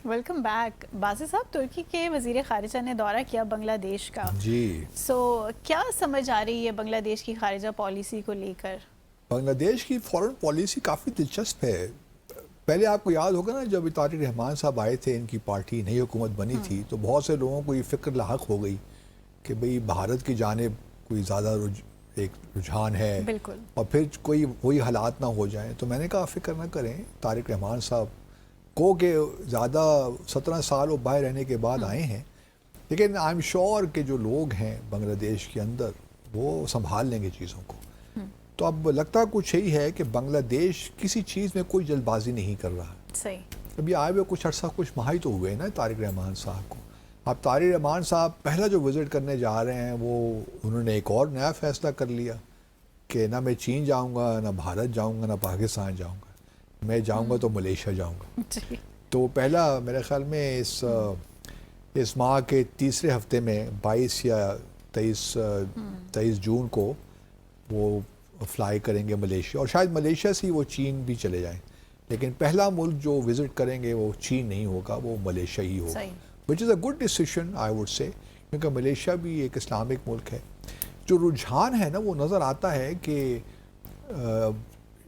Welcome back. بازی صاحب, ترکی کے وزیر خارجہ نے دورہ کیا بنگلہ دیش کا. جی کیا سمجھ آ رہی ہے بنگلہ دیش کی خارجہ پالیسی کو لے کر؟ بنگلہ دیش کی فورن پالیسی کافی دلچسپ ہے. پہلے آپ کو یاد ہوگا نا, جب طارق رحمان صاحب آئے تھے, ان کی پارٹی نئی حکومت بنی تھی, تو بہت سے لوگوں کو یہ فکر لاحق ہو گئی کہ بھئی بھارت کی جانب کوئی زیادہ ایک رجحان ہے, بالکل. اور پھر کوئی وہی حالات نہ ہو جائیں. تو میں نے کہا فکر نہ کریں, طارق رحمان صاحب کو کہ زیادہ 17 سال وہ باہر رہنے کے بعد آئے ہیں, لیکن آئی ایم شور کہ جو لوگ ہیں بنگلہ دیش کے اندر وہ سنبھال لیں گے چیزوں کو. تو اب لگتا کچھ یہی ہے کہ بنگلہ دیش کسی چیز میں کوئی جلد بازی نہیں کر رہا. صحیح. ابھی آئے ہوئے کچھ عرصہ کچھ ماہ ہی تو ہوئے نا طارق رحمان صاحب کو. اب طارق رحمان صاحب پہلا جو وزٹ کرنے جا رہے ہیں, وہ انہوں نے ایک اور نیا فیصلہ کر لیا کہ نہ میں چین جاؤں گا, نہ بھارت جاؤں گا, نہ پاکستان جاؤں گا, میں جاؤں گا تو ملیشیا جاؤں گا. جی. تو پہلا میرے خیال میں اس ماہ کے تیسرے ہفتے میں 22 یا 23 جون کو وہ فلائی کریں گے ملیشیا, اور شاید ملیشیا سے ہی وہ چین بھی چلے جائیں. لیکن پہلا ملک جو وزٹ کریں گے وہ چین نہیں ہوگا, وہ ملیشیا ہی ہوگا, which is a good decision I would say, کیونکہ ملیشیا بھی ایک اسلامک ملک ہے. جو رجحان ہے نا, وہ نظر آتا ہے کہ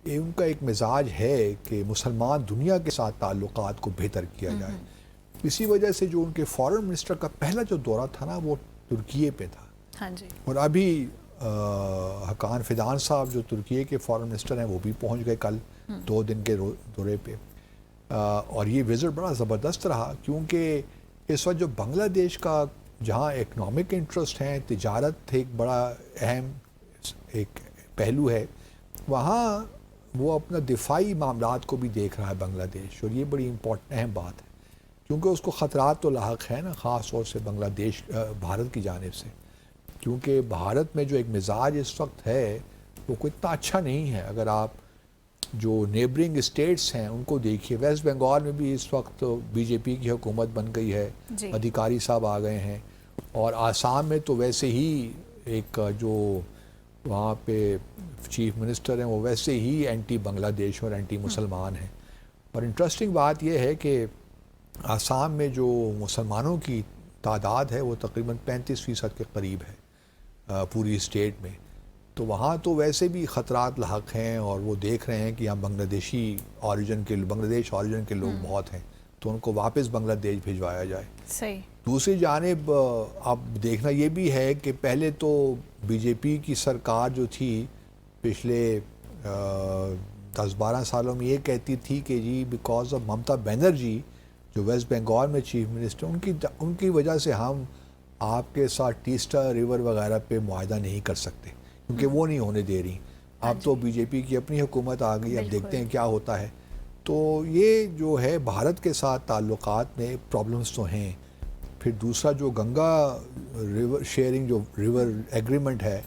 ان کا ایک مزاج ہے کہ مسلمان دنیا کے ساتھ تعلقات کو بہتر کیا جائے. اسی وجہ سے جو ان کے فارن منسٹر کا پہلا جو دورہ تھا نا, وہ ترکیے پہ تھا. ہاں جی. اور ابھی حقان فیدان صاحب جو ترکیے کے فارن منسٹر ہیں, وہ بھی پہنچ گئے کل 2 دن کے دورے پہ. اور یہ وزٹ بڑا زبردست رہا, کیونکہ اس وقت جو بنگلہ دیش کا جہاں اکنامک انٹرسٹ ہیں, تجارت ایک بڑا اہم ایک پہلو ہے, وہاں وہ اپنا دفاعی معاملات کو بھی دیکھ رہا ہے بنگلہ دیش. اور یہ بڑی امپورٹنٹ اہم بات ہے, کیونکہ اس کو خطرات تو لاحق ہے نا, خاص طور سے بنگلہ دیش بھارت کی جانب سے, کیونکہ بھارت میں جو ایک مزاج اس وقت ہے وہ کوئی اتنا اچھا نہیں ہے. اگر آپ جو نیبرنگ اسٹیٹس ہیں ان کو دیکھیے, ویسٹ بنگال میں بھی اس وقت بی جے پی کی حکومت بن گئی ہے, ادھیکاری صاحب آ گئے ہیں, اور آسام میں تو ویسے ہی ایک جو وہاں پہ چیف منسٹر ہیں وہ ویسے ہی اینٹی بنگلہ دیش اور اینٹی مسلمان ہیں. اور انٹرسٹنگ بات یہ ہے کہ آسام میں جو مسلمانوں کی تعداد ہے وہ تقریباً 35% کے قریب ہے پوری اسٹیٹ میں. تو وہاں تو ویسے بھی خطرات لاحق ہیں, اور وہ دیکھ رہے ہیں کہ یہاں بنگلہ دیش اوریجن کے لوگ بہت ہیں, تو ان کو واپس بنگلہ دیش بھجوایا جائے. صحیح. دوسری جانب اب دیکھنا یہ بھی ہے کہ پہلے تو بی جے پی کی سرکار جو تھی پچھلے 10-12 سالوں میں یہ کہتی تھی کہ جی بیکاز آف ممتا بینرجی جو ویسٹ بنگال میں چیف منسٹر, ان کی وجہ سے ہم آپ کے ساتھ ٹیسٹا ریور وغیرہ پہ معاہدہ نہیں کر سکتے, کیونکہ وہ نہیں ہونے دے رہی. اب تو بی جے پی کی اپنی حکومت آ گئی, اب دیکھتے ہیں کیا ہوتا ہے. تو یہ جو ہے بھارت کے ساتھ تعلقات میں پرابلمس تو ہیں. پھر دوسرا جو گنگا ریور شیئرنگ جو ریور ایگریمنٹ ہے,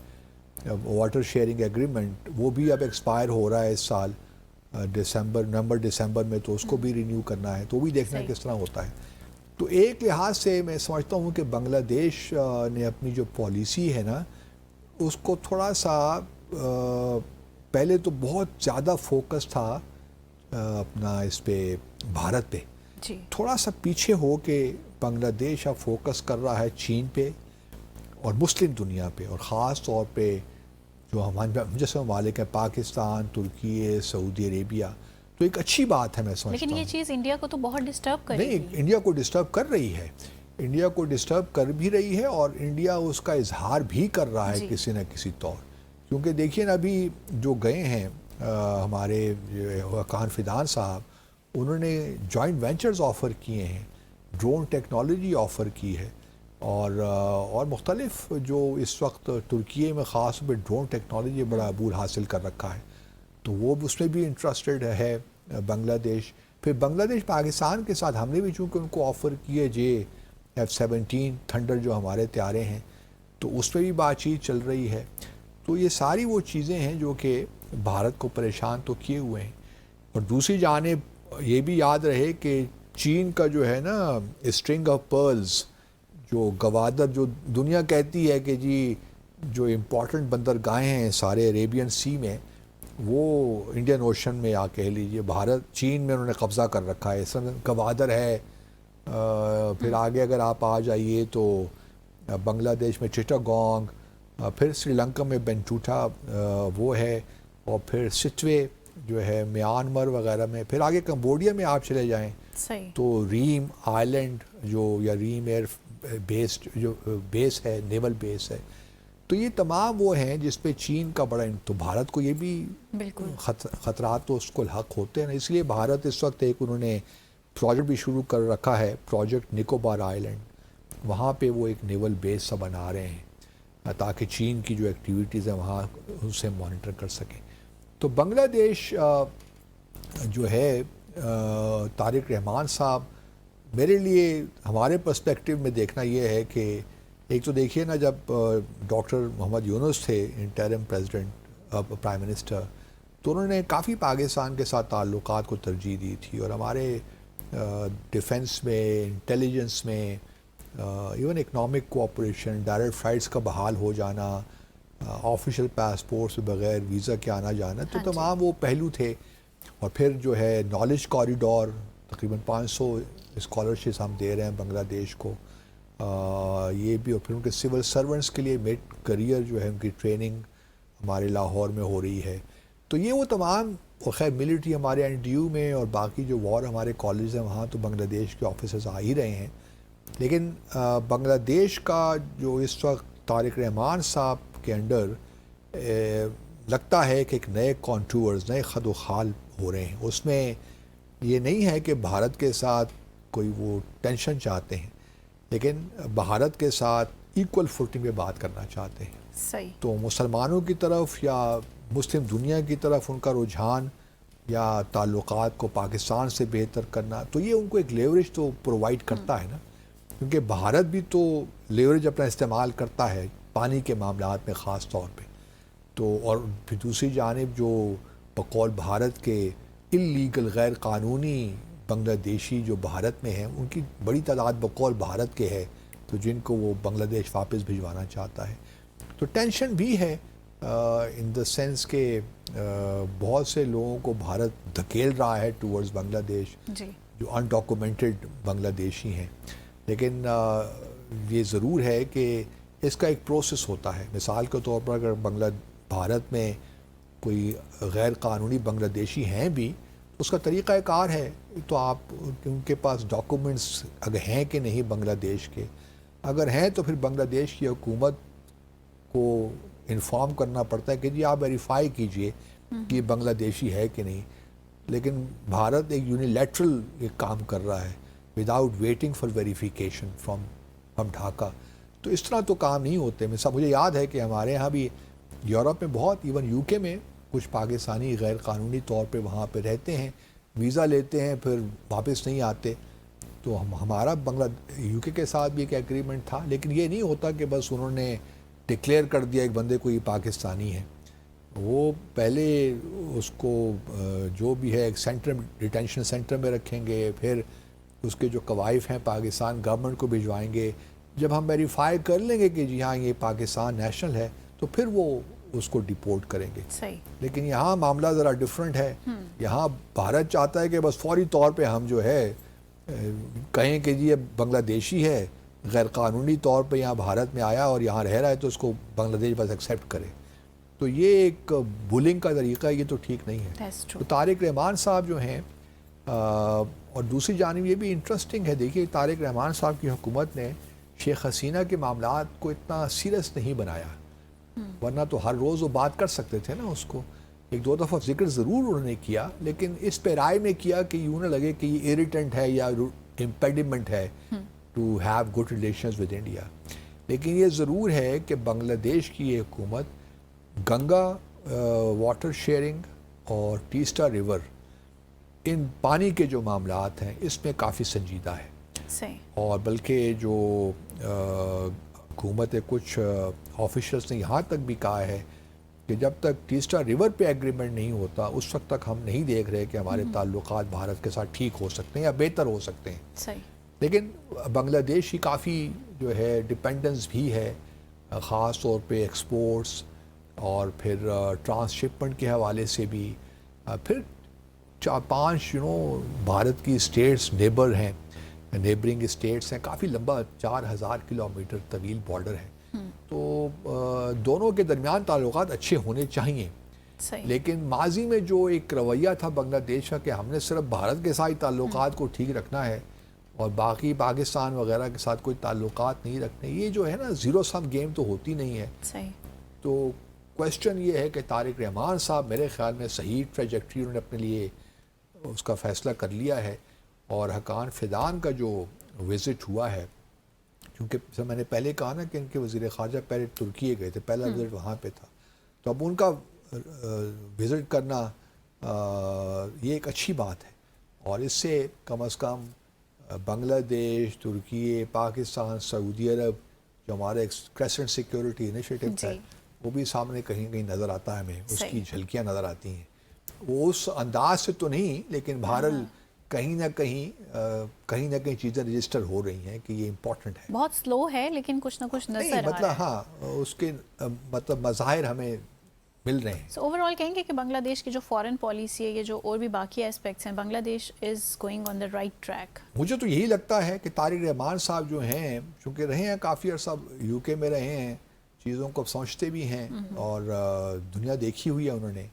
واٹر شیئرنگ ایگریمنٹ, وہ بھی اب ایکسپائر ہو رہا ہے اس سال نومبر دسمبر میں, تو اس کو بھی رینیو کرنا ہے. تو بھی دیکھنا ہے کس طرح ہوتا ہے. تو ایک لحاظ سے میں سمجھتا ہوں کہ بنگلہ دیش نے اپنی جو پالیسی ہے نا, اس کو تھوڑا سا پہلے تو بہت زیادہ فوکس تھا اپنا اس پہ بھارت پہ, تھوڑا سا پیچھے ہو کے بنگلہ دیش اب فوکس کر رہا ہے چین پہ اور مسلم دنیا پہ, اور خاص طور پہ جو ہمارے جیسے ممالک ہیں پاکستان, ترکی, سعودی عربیہ. تو ایک اچھی بات ہے میں سمجھتا ہوں. لیکن یہ چیز انڈیا کو تو بہت ڈسٹرب کر رہی ہے. نہیں, انڈیا کو ڈسٹرب کر رہی ہے, انڈیا کو ڈسٹرب کر بھی رہی ہے, اور انڈیا اس کا اظہار بھی کر رہا ہے کسی نہ کسی طور. کیونکہ دیکھیے نا, ابھی جو گئے ہیں ہمارے حقان فیدان صاحب, انہوں نے جوائنٹ وینچرز آفر کیے ہیں, ڈرون ٹیکنالوجی آفر کی ہے, اور مختلف جو اس وقت ترکیے میں خاص طور پہ ڈرون ٹیکنالوجی بڑا عبور حاصل کر رکھا ہے, تو وہ اس میں بھی انٹرسٹڈ ہے بنگلہ دیش. پھر بنگلہ دیش پاکستان کے ساتھ ہم نے بھی چونکہ ان کو آفر کیے F-17 تھنڈر جو ہمارے طیارے ہیں, تو اس پہ بھی بات چیت چل رہی ہے. تو یہ ساری وہ چیزیں ہیں جو کہ بھارت کو پریشان تو کیے ہوئے ہیں. اور دوسری جانب یہ بھی یاد رہے کہ چین کا جو ہے نا اسٹرنگ آف پرلز, جو گوادر, جو دنیا کہتی ہے کہ جی جو امپورٹنٹ بندرگاہیں ہیں سارے عریبین سی میں, وہ انڈین اوشن میں کہہ لیجیے چین میں انہوں نے قبضہ کر رکھا ہے. اس میں گوادر ہے, پھر آگے اگر آپ آ جائیے تو بنگلہ دیش میں چٹاگانگ، پھر سری لنکا میں بینٹوٹا وہ ہے، اور پھر سٹوے جو ہے میانمار وغیرہ میں، پھر آگے کمبوڈیا میں آپ چلے جائیں صحیح. تو ریم آئی لینڈ جو یا ریم ایئر بیس جو بیس ہے، نیول بیس ہے. تو یہ تمام وہ ہیں جس پہ چین کا بڑا تو بھارت کو یہ بھی بالکل خطرات تو اس کو لاحق ہوتے ہیں نا. اس لیے بھارت اس وقت ایک انہوں نے پروجیکٹ بھی شروع کر رکھا ہے، پروجیکٹ نکوبار آئی لینڈ. وہاں پہ وہ ایک نیول بیس سا بنا رہے ہیں تاکہ چین کی جو ایکٹیویٹیز ہیں وہاں اسے مانیٹر کر سکیں. تو بنگلہ دیش جو ہے طارق رحمان صاحب، میرے لیے ہمارے پرسپیکٹیو میں دیکھنا یہ ہے کہ ایک تو دیکھیے نا، جب ڈاکٹر محمد یونس تھے انٹرم پریزیڈنٹ پرائم منسٹر، تو انہوں نے کافی پاکستان کے ساتھ تعلقات کو ترجیح دی تھی، اور ہمارے ڈیفنس میں، انٹیلیجنس میں، even economic cooperation, direct flights کا بحال ہو جانا، آفیشیل پاسپورٹس بغیر ویزا کے آنا جانا، تو تمام وہ پہلو تھے. اور پھر جو ہے نالج کوریڈور، تقریباً 500 اسکالرشپس ہم دے رہے ہیں بنگلہ دیش کو، یہ بھی. اور پھر ان کے سول سرونٹس کے لیے میڈ کریئر جو ہے ان کی ٹریننگ ہمارے لاہور میں ہو رہی ہے. تو یہ وہ تمام، اور خیر ملٹری ہمارے این ڈی یو میں اور باقی جو وار ہمارے کالج ہیں وہاں تو بنگلہ دیش کے آفیسرز آ ہی رہے ہیں. لیکن بنگلہ دیش کا جو اس وقت طارق رحمان صاحب کے انڈر لگتا ہے کہ ایک نئے کانٹورز، نئے خد و خال ہو رہے ہیں. اس میں یہ نہیں ہے کہ بھارت کے ساتھ کوئی وہ ٹینشن چاہتے ہیں، لیکن بھارت کے ساتھ ایکول فوٹنگ پہ بات کرنا چاہتے ہیں. صحیح. تو مسلمانوں کی طرف یا مسلم دنیا کی طرف ان کا رجحان یا تعلقات کو پاکستان سے بہتر کرنا، تو یہ ان کو ایک لیوریج تو پرووائڈ کرتا ہے نا، کیونکہ بھارت بھی تو لیوریج اپنا استعمال کرتا ہے پانی کے معاملات میں خاص طور پہ. تو اور پھر دوسری جانب جو بقول بھارت کے اللیگل غیر قانونی بنگلہ دیشی جو بھارت میں ہیں، ان کی بڑی تعداد بقول بھارت کے ہے، تو جن کو وہ بنگلہ دیش واپس بھجوانا چاہتا ہے. تو ٹینشن بھی ہے ان دا سینس کہ بہت سے لوگوں کو بھارت دھکیل رہا ہے ٹورڈز بنگلہ دیش، جی. جو انڈاکومنٹڈ بنگلہ دیشی ہیں. لیکن یہ ضرور ہے کہ اس کا ایک پروسیس ہوتا ہے. مثال کے طور پر اگر بھارت میں کوئی غیر قانونی بنگلہ دیشی ہیں بھی، اس کا طریقہ کار ہے. تو آپ ان کے پاس ڈاکومنٹس اگر ہیں کہ نہیں بنگلہ دیش کے، اگر ہیں تو پھر بنگلہ دیش کی حکومت کو انفارم کرنا پڑتا ہے کہ جی آپ ویریفائی کیجئے کہ یہ بنگلہ دیشی ہے کہ نہیں. لیکن بھارت ایک یونیلیٹرل ایک کام کر رہا ہے without waiting for verification from Dhaka. تو اس طرح تو کام نہیں ہوتے. مجھے یاد ہے کہ ہمارے ہاں بھی یورپ میں بہت، ایون یو کے میں کچھ پاکستانی غیر قانونی طور پہ وہاں پہ رہتے ہیں، ویزا لیتے ہیں، پھر واپس نہیں آتے. تو ہمارا یو کے ساتھ بھی ایک ایگریمنٹ تھا، لیکن یہ نہیں ہوتا کہ بس انہوں نے ڈکلیئر کر دیا ایک بندے کو یہ پاکستانی ہے. وہ پہلے اس کو جو بھی ہے ایک سینٹر، ڈیٹینشن سینٹر میں رکھیں گے، پھر اس کے جو قوائف ہیں پاکستان گورنمنٹ کو بھجوائیں گے. جب ہم ویریفائی کر لیں گے کہ جی ہاں یہ پاکستان نیشنل ہے، تو پھر وہ اس کو ڈیپورٹ کریں گے. صحیح. لیکن یہاں معاملہ ذرا ڈیفرنٹ ہے. یہاں بھارت چاہتا ہے کہ بس فوری طور پہ ہم جو ہے کہیں کہ جی یہ بنگلہ دیشی ہے، غیر قانونی طور پہ یہاں بھارت میں آیا اور یہاں رہ رہا ہے، تو اس کو بنگلہ دیش بس ایکسیپٹ کرے. تو یہ ایک بولنگ کا طریقہ ہے، یہ تو ٹھیک نہیں ہے. تو طارق رحمان صاحب جو ہیں، اور دوسری جانب یہ بھی انٹرسٹنگ ہے، دیکھیے طارق رحمان صاحب کی حکومت نے شیخ حسینہ کے معاملات کو اتنا سیریس نہیں بنایا، ورنہ تو ہر روز وہ بات کر سکتے تھے نا. اس کو ایک دو دفعہ ذکر ضرور انہوں نے کیا، لیکن اس پہ رائے میں کیا کہ یوں نہ لگے کہ یہ اریٹنٹ ہے یا امپیڈیمنٹ ہے to have good relations with India. لیکن یہ ضرور ہے کہ بنگلہ دیش کی یہ حکومت گنگا واٹر شیئرنگ اور ٹیسٹا ریور، ان پانی کے جو معاملات ہیں اس میں کافی سنجیدہ ہے. صحیح. اور بلکہ جو حکومت کچھ آفیشلس نے یہاں تک بھی کہا ہے کہ جب تک ٹیسٹا ریور پہ ایگریمنٹ نہیں ہوتا اس وقت تک ہم نہیں دیکھ رہے کہ ہمارے تعلقات بھارت کے ساتھ ٹھیک ہو سکتے ہیں یا بہتر ہو سکتے ہیں. صحیح. لیکن بنگلہ دیش کی کافی جو ہے ڈپینڈنس بھی ہے، خاص طور پہ ایکسپورٹس اور پھر ٹرانس شپمنٹ کے حوالے سے بھی. پھر 4-5 بھارت کی اسٹیٹس نیبر ہیں نیبرنگ اسٹیٹس ہیں, کافی لمبا 4000 کلومیٹر طویل بارڈر ہے. تو دونوں کے درمیان تعلقات اچھے ہونے چاہیے, صحیح. لیکن ماضی میں جو ایک رویہ تھا بنگلہ دیش کا کہ ہم نے صرف بھارت کے ساتھ تعلقات کو ٹھیک رکھنا ہے اور باقی پاکستان وغیرہ کے ساتھ کوئی تعلقات نہیں رکھنے, یہ جو ہے نا زیرو سم گیم تو ہوتی نہیں ہے. صحیح. تو کویشچن یہ ہے کہ طارق رحمان صاحب میرے خیال میں صحیح ٹریجیکٹری انہوں نے اپنے لیے اس کا فیصلہ کر لیا ہے, اور حقان فیدان کا جو وزٹ ہوا ہے, کیونکہ جیسے میں نے پہلے کہا نا کہ ان کے وزیر خارجہ پہلے ترکیے گئے تھے, پہلا وزٹ وہاں پہ تھا, تو اب ان کا وزٹ کرنا یہ ایک اچھی بات ہے, اور اس سے کم از کم بنگلہ دیش, ترکیے, پاکستان, سعودی عرب جو ہمارا ایک کریسنٹ سیکیورٹی انیشیٹو ہے وہ بھی سامنے کہیں کہیں نظر آتا ہے, ہمیں اس کی جھلکیاں نظر آتی ہیں. وہ اس انداز سے تو نہیں, لیکن بہرحال کہیں نہ کہیں چیزیں رجسٹر ہو رہی ہیں کہ یہ امپورٹنٹ ہے. بہت سلو ہے لیکن کچھ نہ کچھ نظر آ رہا ہے. مطلب ہاں اس کے مطلب مظاہر ہمیں مل رہے ہیں. سو اوور آل کہیں گے کہ بنگلہ دیش کی جو فارن پالیسی ہے, یہ جو اور بھی باقی اسپیکٹس ہیں, بنگلہ دیش is going on the right track. مجھے تو یہی لگتا ہے کہ طارق رحمان صاحب جو ہیں, چونکہ رہے ہیں کافی عرصہ یو کے میں رہے ہیں, چیزوں کو سمجھتے بھی ہیں اور دنیا دیکھی ہوئی ہے انہوں نے,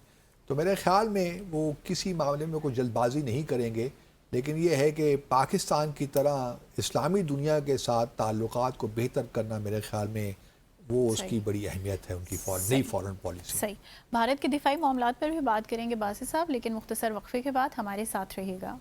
تو میرے خیال میں وہ کسی معاملے میں کوئی جلد بازی نہیں کریں گے, لیکن یہ ہے کہ پاکستان کی طرح اسلامی دنیا کے ساتھ تعلقات کو بہتر کرنا میرے خیال میں وہ اس کی بڑی اہمیت ہے, ان کی نئی فارن پالیسی. صحیح. بھارت کے دفاعی معاملات پر بھی بات کریں گے باسط صاحب, لیکن مختصر وقفے کے بعد ہمارے ساتھ رہیے گا.